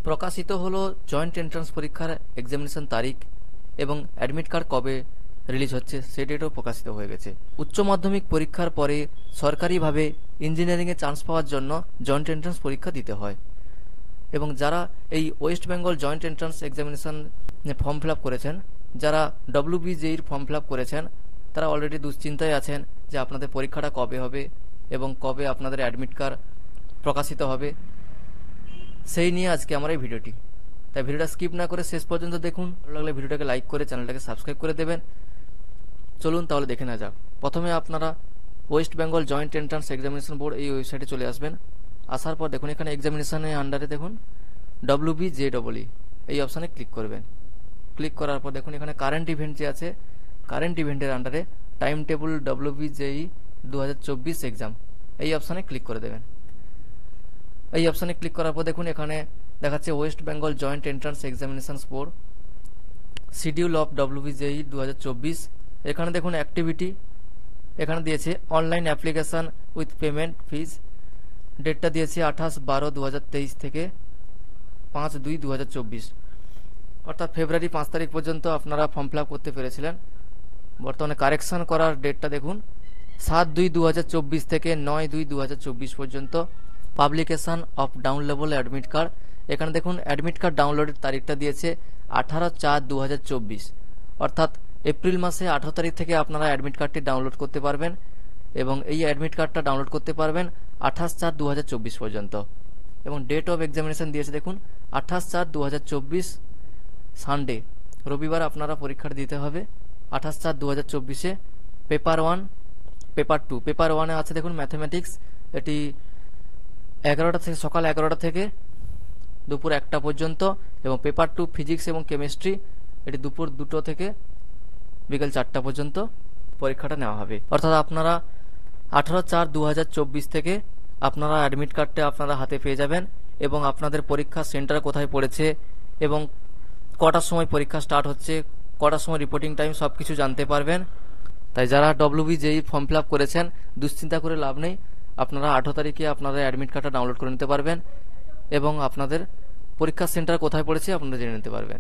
প্রকাশিত হলো joint entrance পরীক্ষার এক্সামিনেশন তারিখ এবং অ্যাডমিট কার্ড কবে রিলিজ হচ্ছে সেই ডেটও প্রকাশিত হয়ে গেছে। উচ্চ মাধ্যমিক পরীক্ষার পরে সরকারিভাবে ইঞ্জিনিয়ারিংয়ে চান্স পাওয়ার জন্য জয়েন্ট এন্ট্রান্স পরীক্ষা দিতে হয় এবং যারা এই West Bengal joint entrance examination form fill up করেছেন, যারা ডব্লিউবিজেইর ফর্ম ফিল আপ করেছেন, তারা অলরেডি দুশ্চিন্তায় আছেন যে আপনাদের পরীক্ষাটা কবে হবে এবং কবে আপনাদের অ্যাডমিট কার্ড প্রকাশিত হবে, সেই নিয়ে আজকে আমার এই ভিডিওটি। তাই ভিডিওটা স্কিপ না করে শেষ পর্যন্ত দেখুন। ভালো লাগলে ভিডিওটাকে লাইক করে চ্যানেলটাকে সাবস্ক্রাইব করে দেবেন। চলুন তাহলে দেখে নেওয়া যাক। প্রথমে আপনারা West Bengal joint entrance examination board এই ওয়েবসাইটে চলে আসবেন। আসার পর দেখুন এখানে এক্সামিনেশনের আন্ডারে দেখুন WBJEE এই অপশানে ক্লিক করবেন। ক্লিক করার পর দেখুন এখানে কারেন্ট ইভেন্ট যে আছে, কারেন্ট ইভেন্টের আন্ডারে টাইম টেবল WBJEE 2024 এক্সাম এই অপশানে ক্লিক করে দেবেন। এই অপশানে ক্লিক করার পর দেখুন এখানে দেখাচ্ছে West Bengal joint entrance examination board schedule of WBJEE 2024। এখানে দেখুন অ্যাক্টিভিটি এখানে দিয়েছে অনলাইন অ্যাপ্লিকেশান উইথ পেমেন্ট ফিজ। ডেটটা দিয়েছে 28/12/2023 থেকে 5/2/2024, অর্থাৎ ফেব্রুয়ারি 5 তারিখ পর্যন্ত আপনারা ফর্ম ফিল আপ করতে পেরেছিলেন। বর্তমানে কারেকশান করার ডেটটা দেখুন 7/2/2024 থেকে 9/2/2024 পর্যন্ত। Publication of downloadable admit card, এখানে দেখুন অ্যাডমিট কার্ড ডাউনলোডের তারিখটা দিয়েছে 18/4/2024, অর্থাৎ এপ্রিল মাসে 18 তারিখ থেকে আপনারা অ্যাডমিট কার্ডটি ডাউনলোড করতে পারবেন এবং এই অ্যাডমিট কার্ডটা ডাউনলোড করতে পারবেন 28/4/2024 পর্যন্ত। এবং ডেট অফ এক্সামিনেশন দিয়েছে দেখুন 28/4/2024 সানডে, রবিবার আপনারা পরীক্ষাটা দিতে হবে। 28/4/2024-এ পেপার 1, পেপার 2। পেপার 1-এ আছে দেখুন ম্যাথমেটিক্স, এটি 11টা থেকে সকাল 11টা থেকে দুপুর 1টা পর্যন্ত, এবং পেপার 2 ফিজিক্স এবং কেমিস্ট্রি, এটি দুপুর 2টো থেকে বিকেল 4টা পর্যন্ত পরীক্ষাটা নেওয়া হবে। অর্থাৎ আপনারা 18/4/2024 থেকে আপনারা অ্যাডমিট কার্ডটা আপনারা হাতে পেয়ে যাবেন এবং আপনাদের পরীক্ষা সেন্টার কোথায় পড়েছে এবং কটার সময় পরীক্ষা স্টার্ট হচ্ছে, কটার সময় রিপোর্টিং টাইম, সব কিছু জানতে পারবেন। তাই যারা WBJEE ফর্ম ফিল আপ করেছেন দুশ্চিন্তা করে লাভ নেই, আপনারা 18 তারিখে আপনারা অ্যাডমিট কার্ডটা ডাউনলোড করে নিতে পারবেন এবং আপনাদের পরীক্ষা সেন্টার কোথায় পড়েছে আপনারা জেনে নিতে পারবেন।